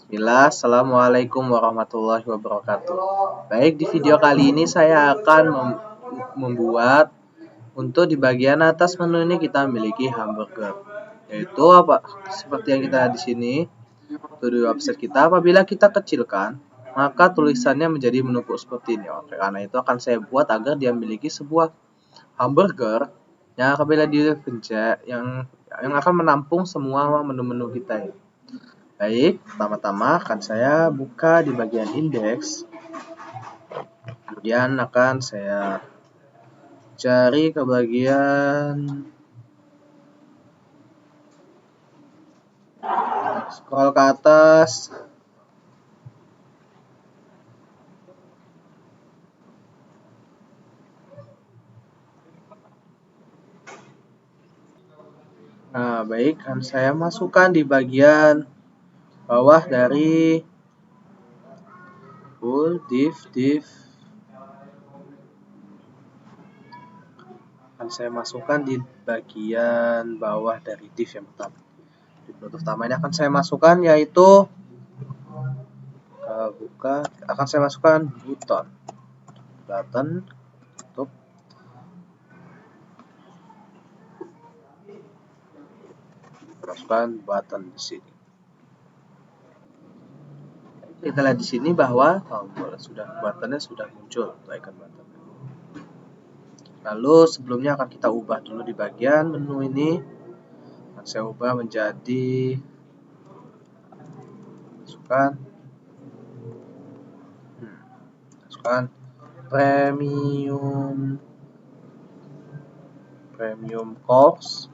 Bismillah, Assalamualaikum warahmatullahi wabarakatuh. Baik, di video kali ini saya akan membuat untuk di bagian atas menu ini kita memiliki hamburger. Yaitu apa? Seperti yang kita lihat di sini, itu di website kita. Apabila kita kecilkan, maka tulisannya menjadi menumpuk seperti ini. Oke, karena itu akan saya buat agar dia memiliki sebuah hamburger yang apabila dipencet yang akan menampung semua menu-menu kita ya. Baik, pertama-tama akan saya buka di bagian indeks. Kemudian akan saya cari ke bagian scroll ke atas. Nah, baik, akan saya masukkan di bagian bawah dari full div. Akan saya masukkan di bagian bawah dari div yang pertama. Di pertama ini akan saya masukkan yaitu akan saya masukkan button tutup. Masukkan button di sini. Kita lihat di sini bahwa buttonnya sudah muncul, icon button. Lalu sebelumnya akan kita ubah dulu di bagian menu ini. Akan saya ubah menjadi masukkan premium course,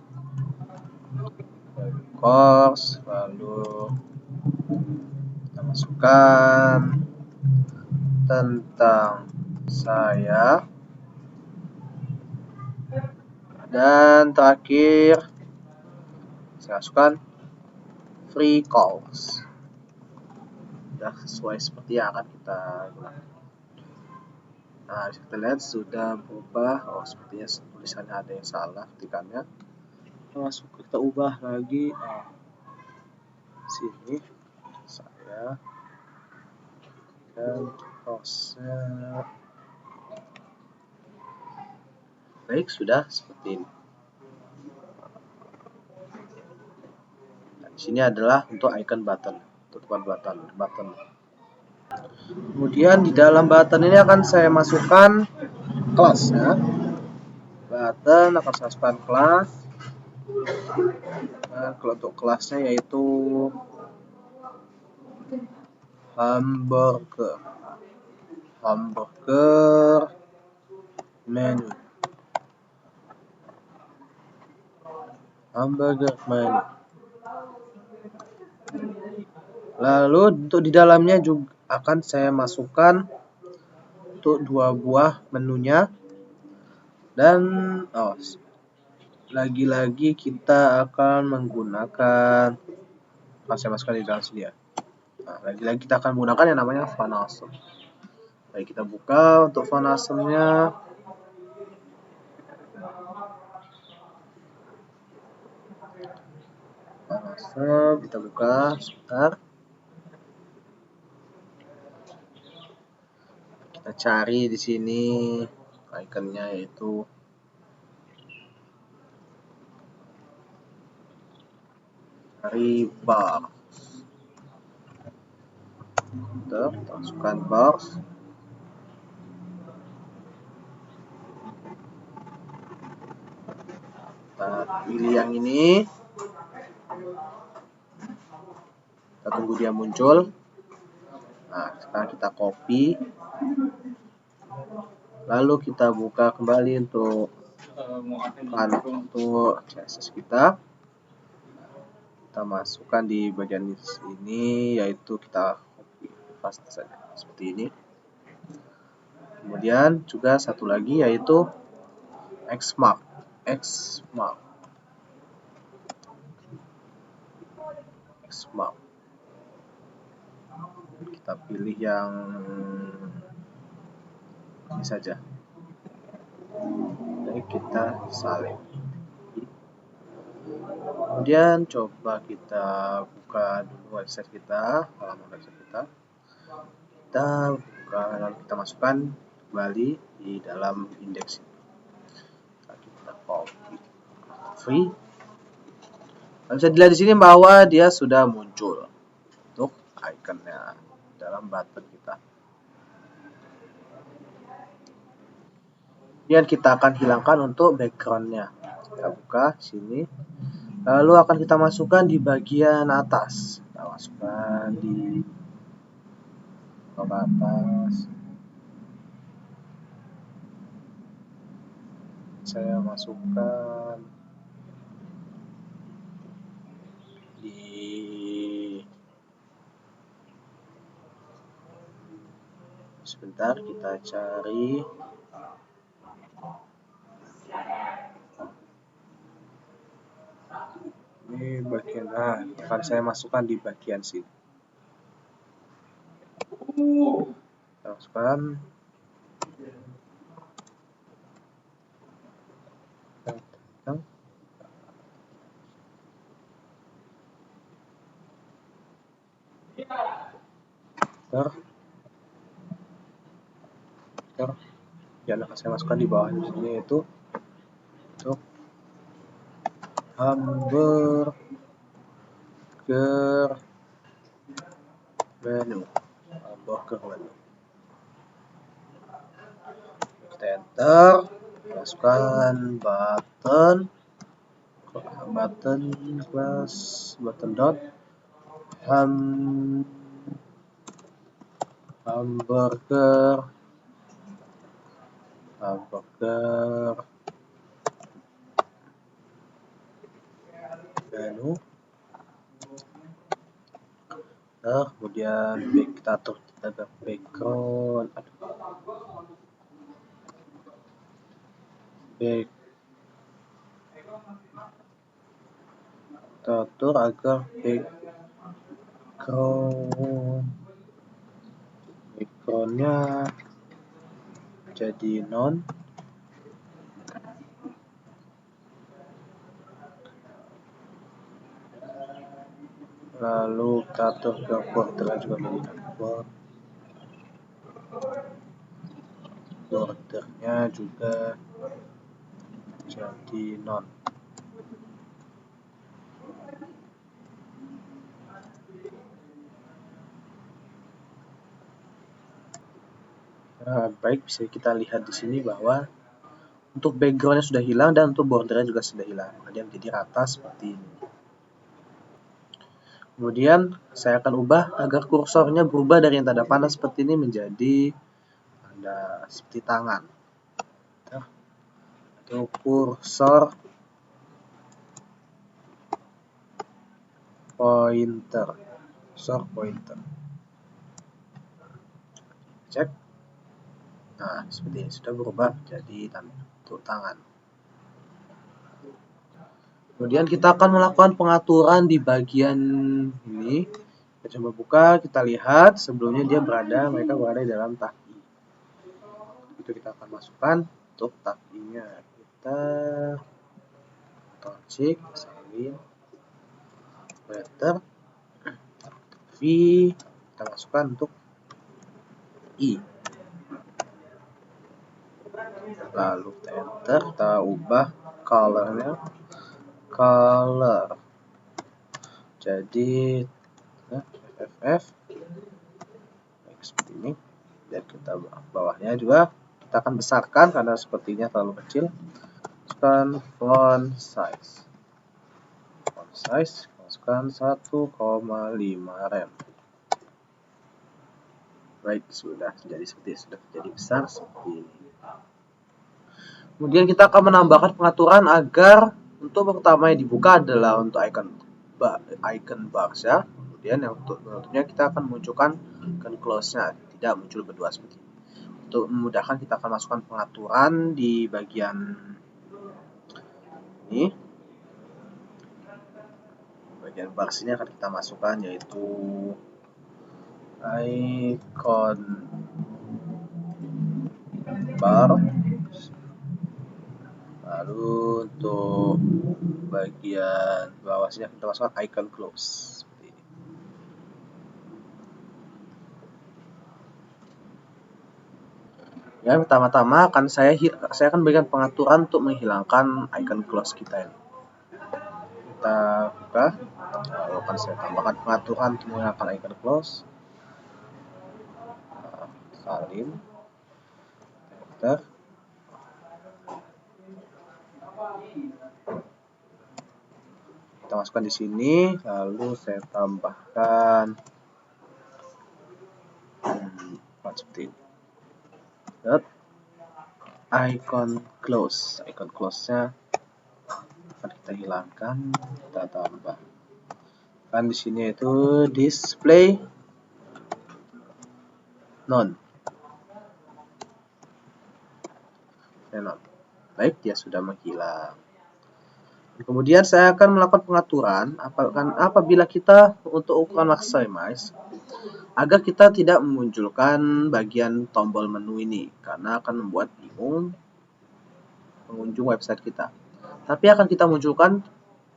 lalu kita masukkan tentang saya, dan terakhir saya masukkan free calls. Sudah sesuai seperti yang akan kita gunakan. Nah, kita lihat sudah berubah. Oh, sepertinya tulisannya ada yang salah ketikannya. Kita ubah lagi. Sini saya dan proses. Baik, sudah seperti ini. Nah, di sini adalah untuk icon button, tutupan button. Kemudian di dalam button ini akan saya masukkan kelas ya. Button akan saya masukkan kelas. Nah, kalau untuk kelasnya yaitu hamburger menu. Lalu untuk di dalamnya juga akan saya masukkan untuk 2 buah menunya, dan lagi-lagi kita akan menggunakan, saya masukkan di dalam sini ya. Nah, lagi-lagi kita akan menggunakan yang namanya Fanasem. Baik, kita buka untuk Fanasemnya. Kita buka sebentar. Kita cari di sini ikonnya yaitu cari bar. Kita masukkan box. Kita pilih yang ini. Kita tunggu dia muncul. Nah, sekarang kita copy. Lalu kita buka kembali untuk CSS kita. Kita masukkan di bagian ini, yaitu kita copy paste saja seperti ini. Kemudian juga satu lagi yaitu Xmark. Kita pilih yang ini saja. Jadi kita salin. Kemudian coba kita buka dulu website kita, halaman website kita. Kita buka, lalu kita masukkan kembali di dalam indeks ini. Kita copy free. Bisa dilihat di sini bahwa dia sudah muncul untuk ikonnya dalam button kita. Kemudian kita akan hilangkan untuk backgroundnya. Kita buka sini. Lalu akan kita masukkan di bagian atas. Kita masukkan di atas. Saya masukkan di sebentar, kita cari ini bagian akan saya masukkan di bagian sini. Kita masukkan yang akan saya masukkan di bawah di sini yaitu untuk hamburger menu. Kita enter, masukkan button dot hamburger menu. Kemudian kita atur background, kita atur agar backgroundnya jadi non. Lalu kita atur ke bordernya juga menjadi bordernya juga jadi non. Baik, bisa kita lihat di sini bahwa untuk backgroundnya sudah hilang dan untuk bordernya juga sudah hilang, makanya menjadi rata seperti ini. Kemudian saya akan ubah agar kursornya berubah dari yang tanda panah seperti ini menjadi tanda seperti tangan. Atau kursor pointer. Cek. Nah, seperti ini sudah berubah menjadi bentuk tangan. Kemudian kita akan melakukan pengaturan di bagian ini. Kita coba buka, kita lihat sebelumnya mereka berada di dalam tab I. Itu kita akan masukkan untuk tab I-nya. Kita cek, salin, letter, V, kita masukkan untuk I. Lalu kita enter, kita ubah color jadi FFF seperti ini, dan kita bawahnya juga kita akan besarkan karena sepertinya terlalu kecil. Masukkan font size masukkan 1,5 rem. Baik, sudah jadi besar seperti ini. Kemudian kita akan menambahkan pengaturan agar untuk pertama yang dibuka adalah untuk icon bars ya. Kemudian yang berikutnya kita akan munculkan icon close-nya, tidak muncul berdua seperti ini. Untuk memudahkan kita akan masukkan pengaturan di bagian ini. Bagian bars ini akan kita masukkan yaitu icon bar. Lalu untuk bagian bawah sini kita masukkan icon close seperti ini. Ya, pertama-tama saya akan berikan pengaturan untuk menghilangkan icon close kita ini. Kita buka, lalu akan saya tambahkan pengaturan untuk menghilangkan icon close. Salin, enter. Kita masukkan di sini, lalu saya tambahkan seperti ini. Icon close-nya akan kita hilangkan, kita tambah. Kan di sini itu display none. Baik, dia sudah menghilang. Kemudian saya akan melakukan pengaturan apabila kita untuk ukuran maximize agar kita tidak memunculkan bagian tombol menu ini karena akan membuat bingung pengunjung website kita. Tapi akan kita munculkan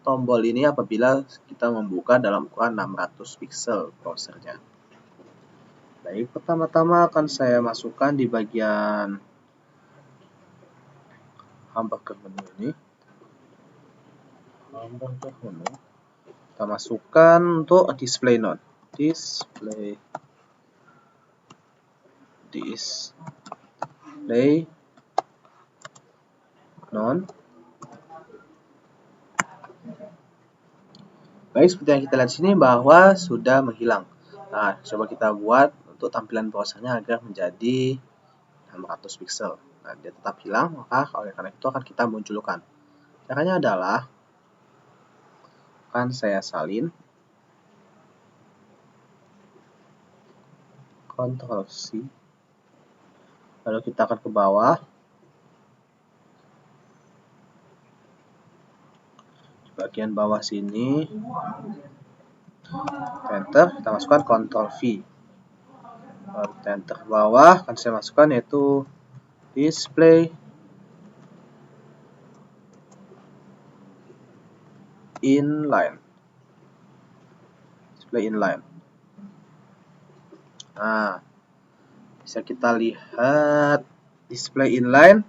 tombol ini apabila kita membuka dalam ukuran 600 pixel browsernya. Baik, pertama-tama akan saya masukkan di bagian hamburger menu ini. Hamburger menu. Kita masukkan untuk display none. Display none. Baik, seperti yang kita lihat sini bahwa sudah menghilang. Nah, coba kita buat untuk tampilan browsernya agar menjadi 600 pixel. Nah, dia tetap hilang, maka oleh karena itu akan kita munculkan. Caranya adalah akan saya salin, Ctrl C, lalu kita akan ke bawah, di bagian bawah sini, enter, kita masukkan Ctrl V, lalu enter ke bawah, akan saya masukkan yaitu display inline. Nah, bisa kita lihat display inline,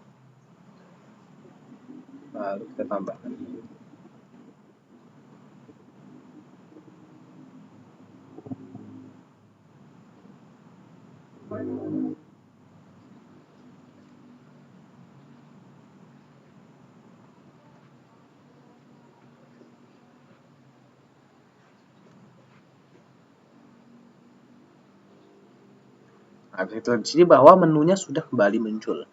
lalu kita tambahkan. Nah, bisa kita lihat di sini bahwa menunya sudah kembali muncul.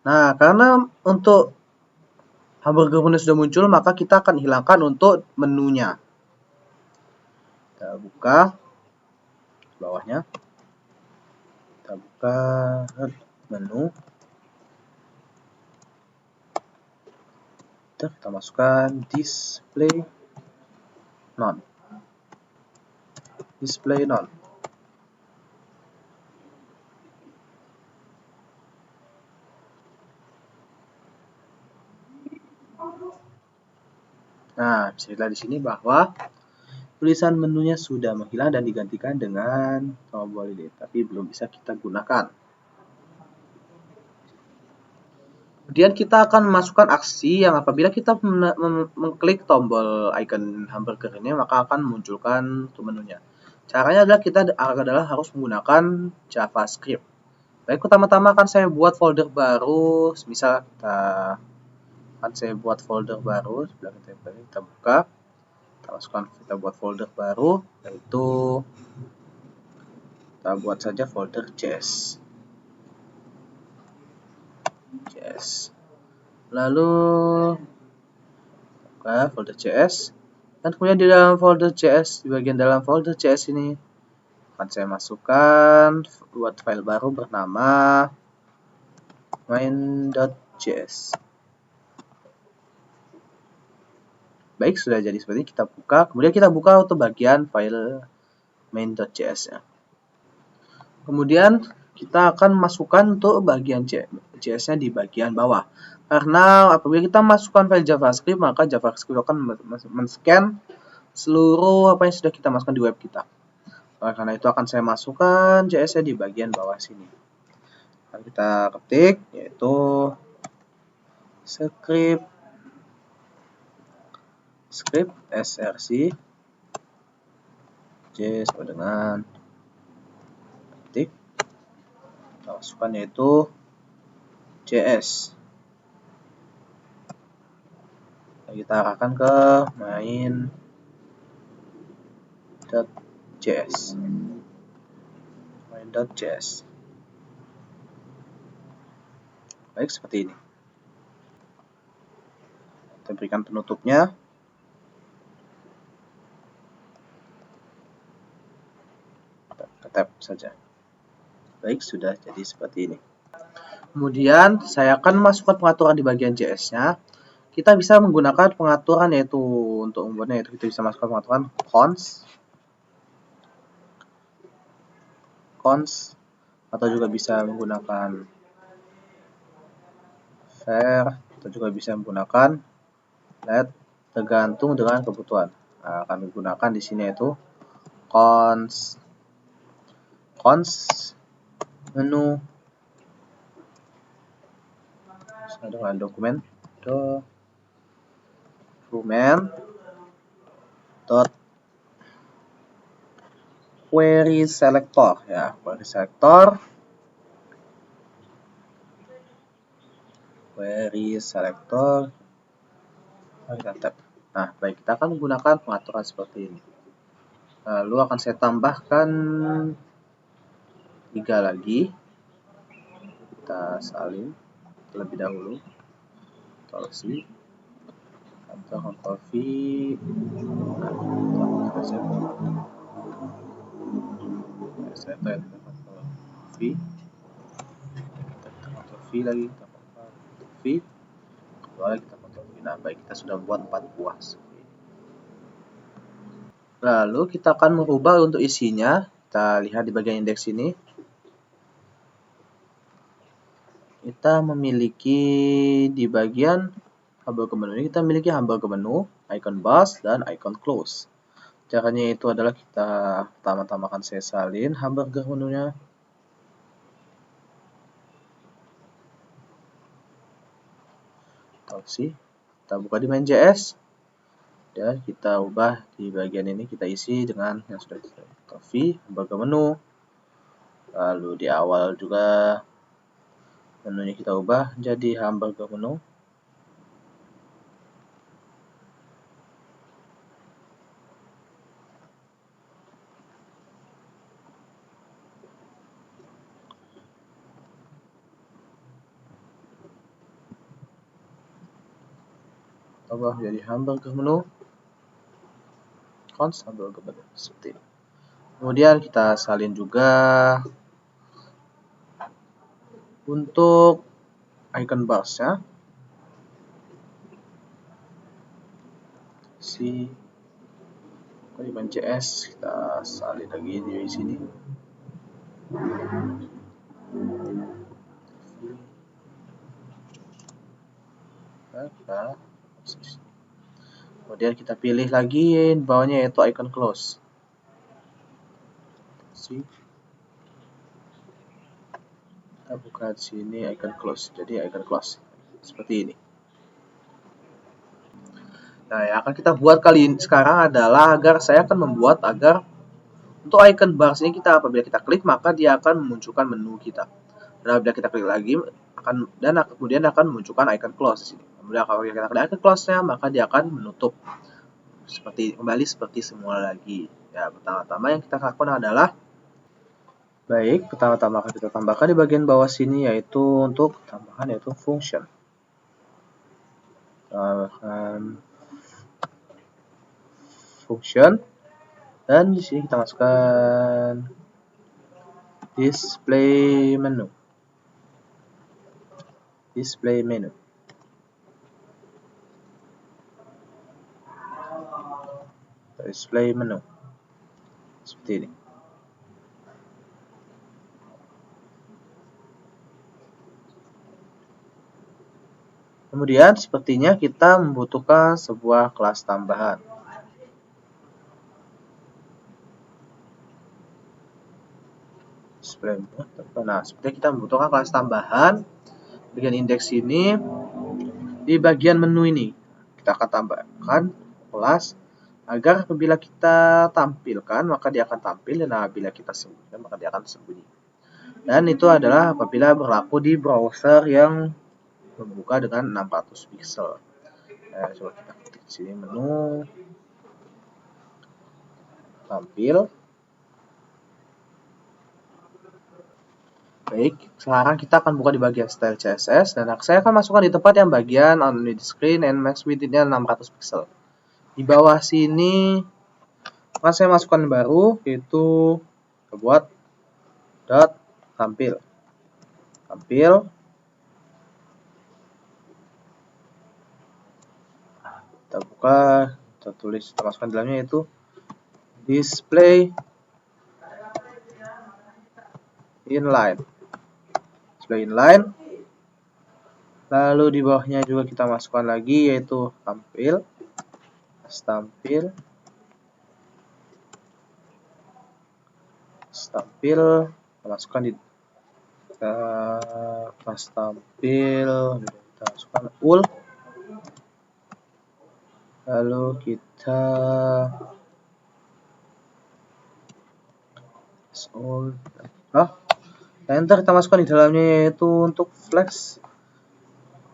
Nah, karena untuk hamburger menu sudah muncul, maka kita akan hilangkan untuk menunya. Kita buka bawahnya. Kita buka menu. Kita masukkan display none. Nah, bisa dilihat di sini bahwa tulisan menunya sudah menghilang dan digantikan dengan tombol ini, tapi belum bisa kita gunakan. Kemudian kita akan memasukkan aksi yang apabila kita mengklik tombol icon hamburger ini, maka akan memunculkan menunya. Caranya adalah kita harus menggunakan JavaScript. Baik, pertama-tama akan saya buat folder baru, misal kita sebelah kita buka, kita buat folder baru, yaitu kita buat saja folder JS. Lalu buka folder JS, dan kemudian di dalam folder JS, di bagian dalam folder JS ini akan saya masukkan buat file baru bernama main.js. Baik, sudah jadi seperti ini. Kita buka, kemudian kita buka untuk bagian file main.js nya. Kemudian kita akan masukkan untuk bagian JS nya di bagian bawah. Karena apabila kita masukkan file JavaScript, maka JavaScript akan men-scan seluruh apa yang sudah kita masukkan di web kita. Karena itu akan saya masukkan JS-nya di bagian bawah sini. Nah, kita ketik yaitu script src j sama dengan ketik, kita masukkan yaitu JS. Nah, kita arahkan ke main.js. Baik, seperti ini. Kita berikan penutupnya. Kita tap saja. Baik, sudah jadi seperti ini. Kemudian saya akan masukkan pengaturan di bagian JS-nya. Kita bisa menggunakan pengaturan yaitu untuk membuatnya yaitu kita bisa masukkan pengaturan cons atau juga bisa menggunakan var atau juga bisa menggunakan let, tergantung dengan kebutuhan. Nah, kami gunakan di sini yaitu cons menu dengan dokumen dot query selector ya, query selector. Kita tab. Nah, baik, kita akan menggunakan pengaturan seperti ini. Lalu akan saya tambahkan 3 lagi. Kita salin terlebih dahulu. Ctrl-C atau Ctrl-V. Ctrl-V lagi, Ctrl-V. Kedua lagi kita Ctrl-V. Nah, baik, kita sudah buat 4 buah. Lalu kita akan merubah untuk isinya. Kita lihat di bagian indeks ini. Kita memiliki di bagian hamburger menu ini, kita memiliki hamburger menu, icon bars, dan icon close. Caranya itu adalah kita pertama-tama akan saya salin hamburger menunya. Kita buka di main.js dan kita ubah di bagian ini, kita isi dengan yang sudah kita copy hamburger menu. Lalu di awal juga menunya kita ubah jadi hamburger menu. Ubah jadi hamburger menu. Cons hamburger menu seperti ini. Kemudian kita salin juga untuk icon bars-nya. Di main.js kita salin lagi di sini. Kemudian kita pilih lagi di bawahnya yaitu icon close. Kita buka di sini icon close, jadi icon close seperti ini. Nah, yang akan kita buat kali ini sekarang adalah saya akan membuat agar untuk icon bars ini apabila kita klik maka dia akan memunculkan menu kita. Dan apabila kita klik lagi kemudian akan memunculkan icon close di sini. Kemudian kalau kita klik icon close-nya maka dia akan menutup kembali seperti semula lagi. Ya, pertama-tama yang kita lakukan adalah pertama-tama akan kita tambahkan di bagian bawah sini yaitu untuk tambahan yaitu function. Function dan di sini kita masukkan display menu. Seperti ini. Kemudian sepertinya kita membutuhkan sebuah kelas tambahan. display. Nah, seperti kita membutuhkan kelas tambahan bagian indeks ini. Di bagian menu ini kita akan tambahkan kelas agar apabila kita tampilkan maka dia akan tampil, dan apabila kita sembunyikan maka dia akan sembunyi. Dan itu adalah apabila berlaku di browser yang membuka dengan 600 pixel. Nah, coba kita ketik di sini menu tampil. Baik, sekarang kita akan buka di bagian style CSS, dan saya akan masukkan di tempat yang bagian on the screen and max width-nya 600 pixel. Di bawah sini akan saya masukkan baru, yaitu kita buat dot tampil. Kita buka, kita tulis, kita masukkan di dalamnya yaitu display inline. Lalu di bawahnya juga kita masukkan lagi yaitu tampil. Kita masukkan di kelas tampil, kita masukkan ul. Lalu kita enter, kita masukkan di dalamnya yaitu untuk flex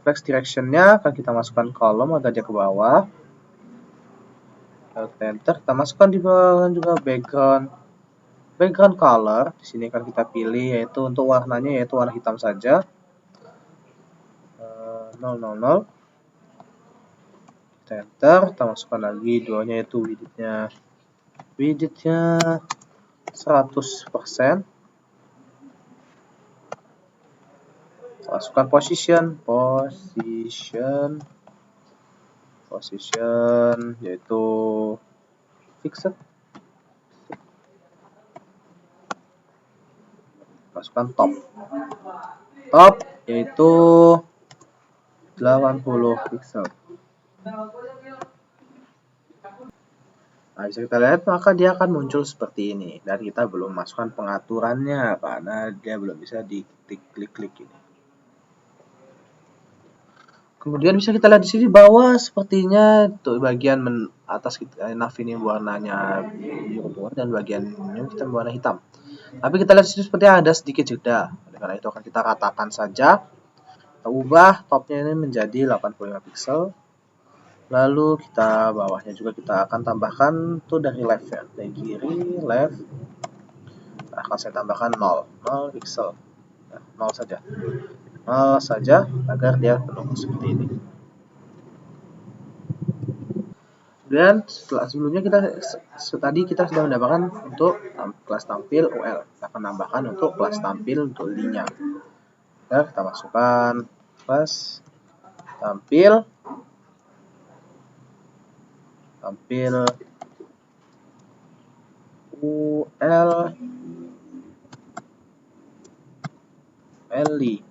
direction-nya akan kita masukkan kolom agar dia ke bawah. Lalu kita enter, kita masukkan di bawah juga background color. Di sini akan kita pilih yaitu untuk warnanya yaitu warna hitam saja. 000. Kita enter, kita masukkan lagi duanya yaitu width-nya 100%. Masukkan position yaitu fixed. Masukkan top yaitu 80 pixel. Nah, bisa kita lihat maka dia akan muncul seperti ini, dan kita belum masukkan pengaturannya karena dia belum bisa diklik ini. Kemudian bisa kita lihat di sini bawah, sepertinya untuk bagian atas nav ini warnanya biru dan bagian ini kita warna hitam. Tapi kita lihat di sini seperti ada sedikit jeda. Oleh karena itu akan kita ratakan saja. Kita ubah topnya ini menjadi 85 pixel. Lalu kita bawahnya juga kita akan tambahkan tuh dari left ya, dari kiri left. Nah, akan saya tambahkan 0 pixel. Nah, 0 saja agar dia penuh seperti ini. Dan sebelumnya tadi kita sudah mendapatkan untuk kelas tampil UL. Kita akan tambahkan untuk kelas tampil untuk linknya. Nah, kita masukkan kelas tampil UL LI.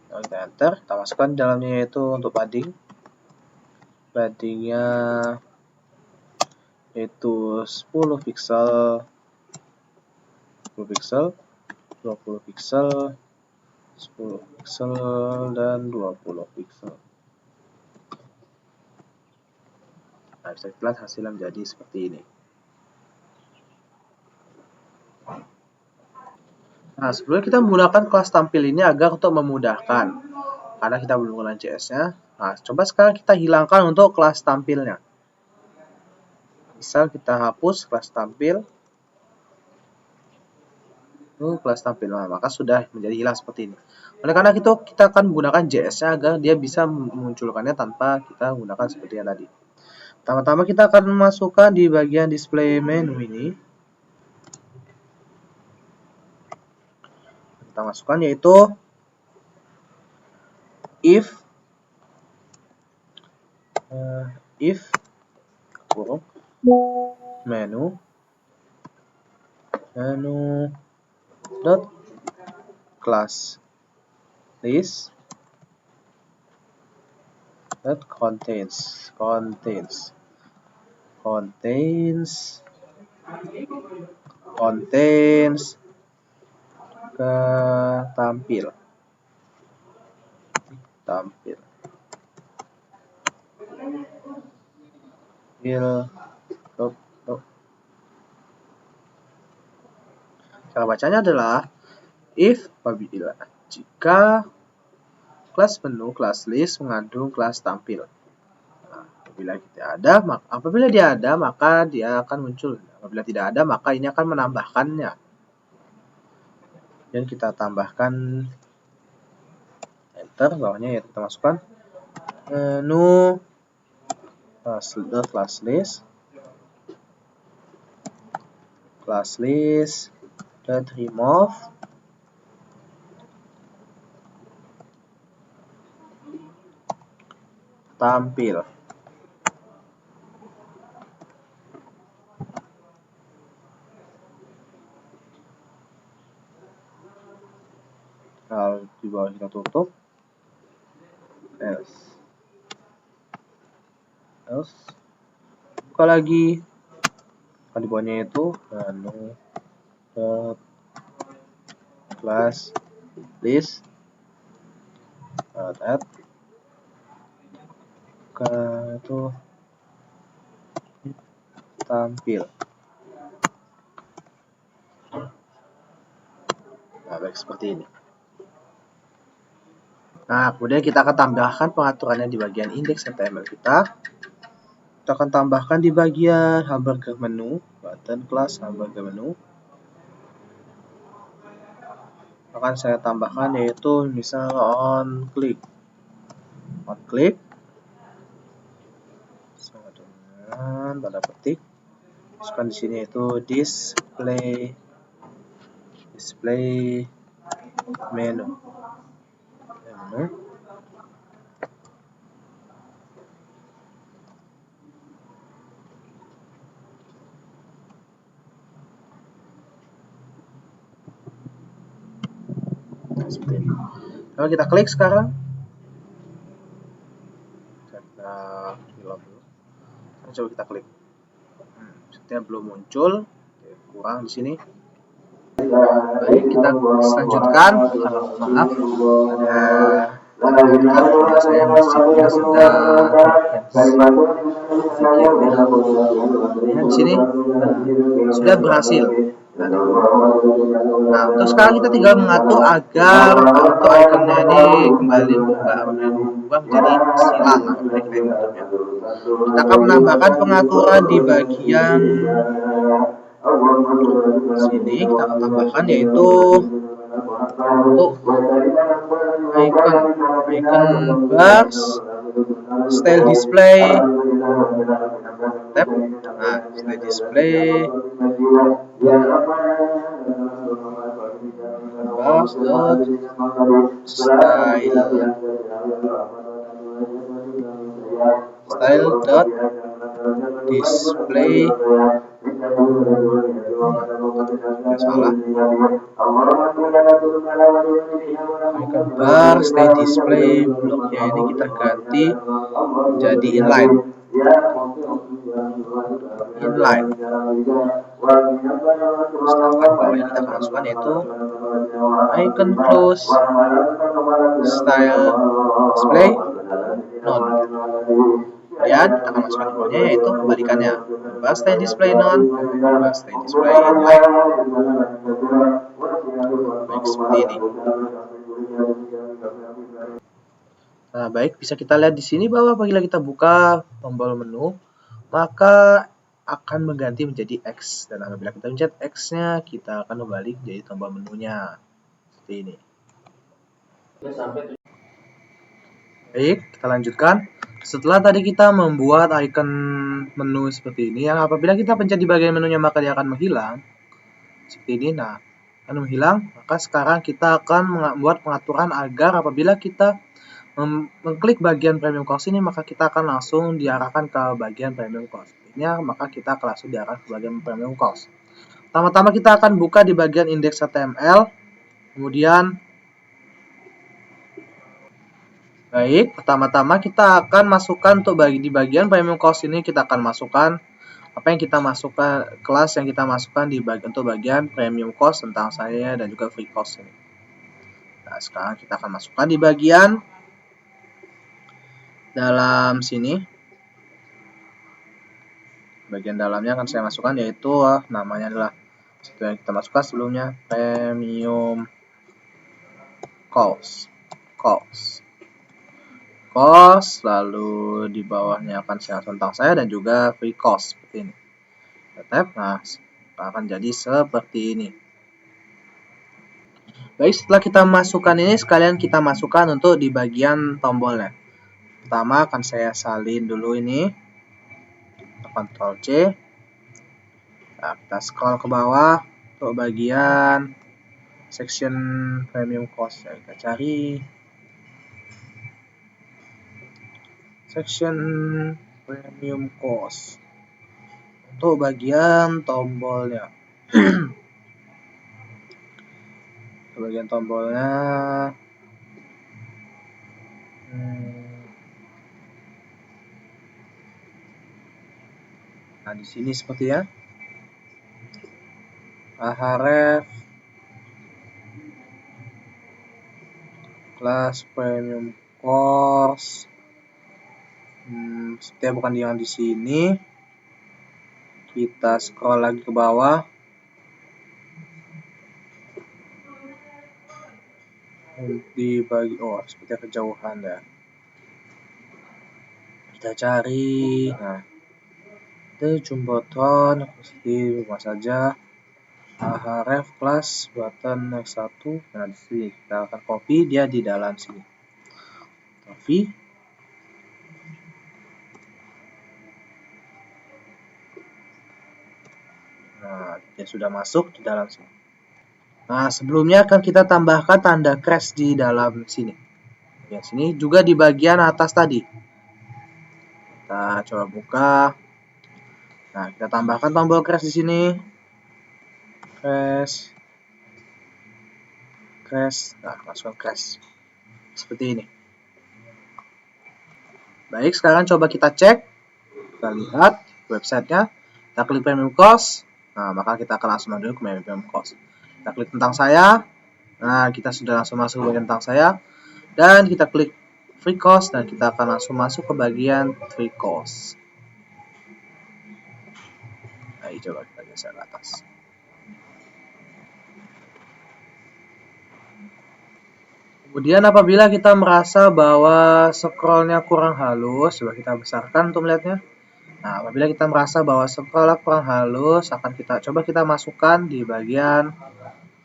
Lalu kita enter, kita masukkan di dalamnya yaitu untuk paddingnya yaitu 10 pixel, 20 pixel, 10 pixel, dan 20 pixel. Nah, bisa kita lihat hasilnya menjadi seperti ini. Nah, sebelumnya kita menggunakan kelas tampil ini agar untuk memudahkan, karena kita belum menggunakan CS-nya. Nah, coba sekarang kita hilangkan untuk kelas tampilnya. Misal kita hapus kelas tampil. Kelas tampil, nah, maka sudah menjadi hilang seperti ini. Oleh karena itu kita akan menggunakan JS-nya agar dia bisa memunculkannya tanpa kita menggunakan seperti yang tadi. Pertama-tama kita akan masukkan di bagian display menu ini. Kita masukkan yaitu if menu dot class list that contains ke tampil. Cara bacanya adalah if apabila jika kelas menu kelas list mengandung kelas tampil. Nah, apabila dia ada maka dia akan muncul. Apabila tidak ada maka ini akan menambahkannya. Dan kita tambahkan enter bawahnya, yaitu kita masukkan menu class list remove tampil. Kalau di bawah kita tutup else buka lagi. Kalau di bawahnya itu menu class list add itu tampil. Nah, baik seperti ini. Nah, kemudian kita akan tambahkan pengaturannya di bagian indeks HTML kita. Kita akan tambahkan di bagian hamburger menu, button class hamburger menu. Akan saya tambahkan yaitu misal on click. Sama dengan tanda petik. Masukkan di sini itu display menu. Seperti ini. Kalau kita klik sekarang, coba kita klik. Sepertinya belum muncul, kurang di sini. Baik, kita lanjutkan. Maaf, ada saya musiknya di sini sudah berhasil. Nah, untuk sekarang kita tinggal mengatur agar auto ikonnya ini kembali berubah menjadi silang. Kita akan menambahkan pengaturan di bagian sini. Kita akan tambahkan yaitu untuk icon bars, style display, tab. Nah, style display bars dot style dot display. Salah. Icon bar stay display bloknya ini kita ganti jadi inline. Sedangkan bawah yang kita masukkan yaitu icon close style display none. Dan kita akan masukkan di bawahnya yaitu kebalikannya, bar style display none, bar style display inline. Baik, seperti ini. Nah, baik, bisa kita lihat di sini bahwa apabila kita buka tombol menu, maka akan mengganti menjadi X, dan apabila kita pencet X-nya, kita akan kembali menjadi tombol menunya seperti ini. Baik, kita lanjutkan. Setelah tadi kita membuat icon menu seperti ini, yang apabila kita pencet di bagian menunya maka dia akan menghilang seperti ini. Nah, akan menghilang, maka sekarang kita akan membuat pengaturan agar apabila kita mengklik bagian premium course ini, maka kita akan langsung diarahkan ke bagian premium course. Maka kita akan langsung diarahkan ke bagian premium course. Pertama-tama kita akan buka di bagian indeks HTML, kemudian baik, pertama-tama kita akan masukkan untuk di bagian premium course ini kita akan masukkan apa yang kita masukkan, kelas yang kita masukkan untuk bagian premium cost tentang saya dan juga free cost ini. Nah, sekarang kita akan masukkan di bagian dalam sini. Bagian dalamnya akan saya masukkan yaitu namanya adalah itu yang kita masukkan sebelumnya, premium cost, lalu di bawahnya akan saya tentang saya dan juga free cost seperti ini. Nah, akan jadi seperti ini. Baik, setelah kita masukkan ini, sekalian kita masukkan untuk di bagian tombolnya. Pertama akan saya salin dulu ini, Ctrl C. Nah, kita scroll ke bawah untuk bagian section premium cost. Ya, kita cari section premium cost untuk bagian tombolnya. Bagian tombolnya nah, di sini seperti ya, Ahref kelas premium course. Sepertinya bukan yang di sini. Kita scroll lagi ke bawah. Di bagi sepertinya kejauhan ya. Kita cari. Nah, itu Jumbotron di rumah saja. Ahref kelas button X1. Nah, di sini kita akan copy dia di dalam sini. Copy. Nah, dia sudah masuk di dalam sini. Nah, sebelumnya akan kita tambahkan tanda crash di dalam sini. Ya, sini juga di bagian atas tadi. Kita coba buka. Nah, kita tambahkan tombol crash di sini. Crash. Nah, masukkan crash. Seperti ini. Baik, sekarang coba kita cek. Kita lihat websitenya. Kita klik premium cost. Nah, maka kita akan langsung masuk ke premium cost. Kita klik tentang saya. Nah, kita sudah langsung masuk ke bagian tentang saya. Dan kita klik free cost dan kita akan langsung masuk ke bagian free cost. Nah, coba kita geser ke atas. Kemudian apabila kita merasa bahwa scrollnya kurang halus, coba kita besarkan untuk melihatnya. Nah, apabila kita merasa bahwa scrollnya kurang halus, akan kita masukkan di bagian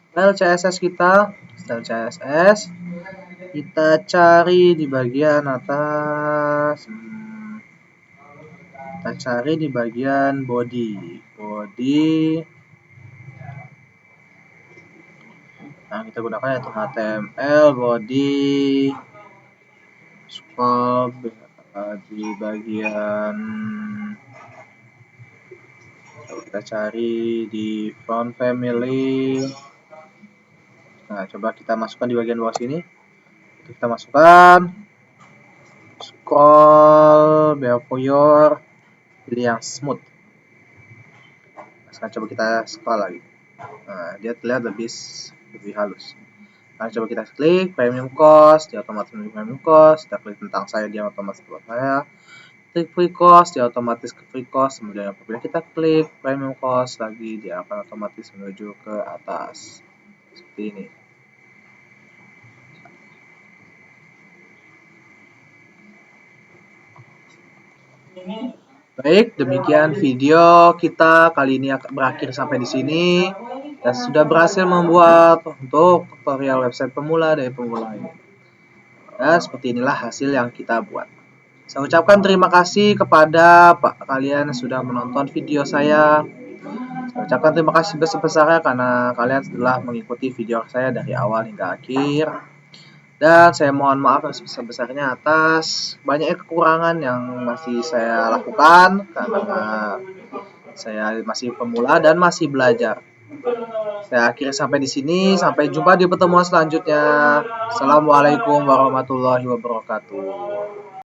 style CSS kita. Style CSS. Kita cari di bagian atas. Kita cari di bagian body. Nah, kita gunakan yaitu HTML body scope di bagian kita cari di font family. Nah, coba kita masukkan di bagian bawah sini. Kita masukkan scroll behavior, pilih yang smooth. Nah, sekarang coba kita scroll lagi. Nah, dia terlihat lebih halus. Nah, coba kita klik premium cost, dia otomatis menuju premium cost. Kita klik tentang saya, dia otomatis buat saya. Klik free cost, dia otomatis ke free cost. Kemudian apabila kita klik premium cost lagi, dia akan otomatis menuju ke atas. Seperti ini. Baik, demikian video kita kali ini akan berakhir sampai di sini. Dan sudah berhasil membuat untuk tutorial website pemula dari pemula ini. Dan seperti inilah hasil yang kita buat. Saya ucapkan terima kasih kepada kalian yang sudah menonton video saya. Saya ucapkan terima kasih besar-besarnya karena kalian telah mengikuti video saya dari awal hingga akhir. Dan saya mohon maaf sebesar-besarnya atas banyaknya kekurangan yang masih saya lakukan karena saya masih pemula dan masih belajar. Saya akhiri sampai di sini. Sampai jumpa di pertemuan selanjutnya. Assalamualaikum warahmatullahi wabarakatuh.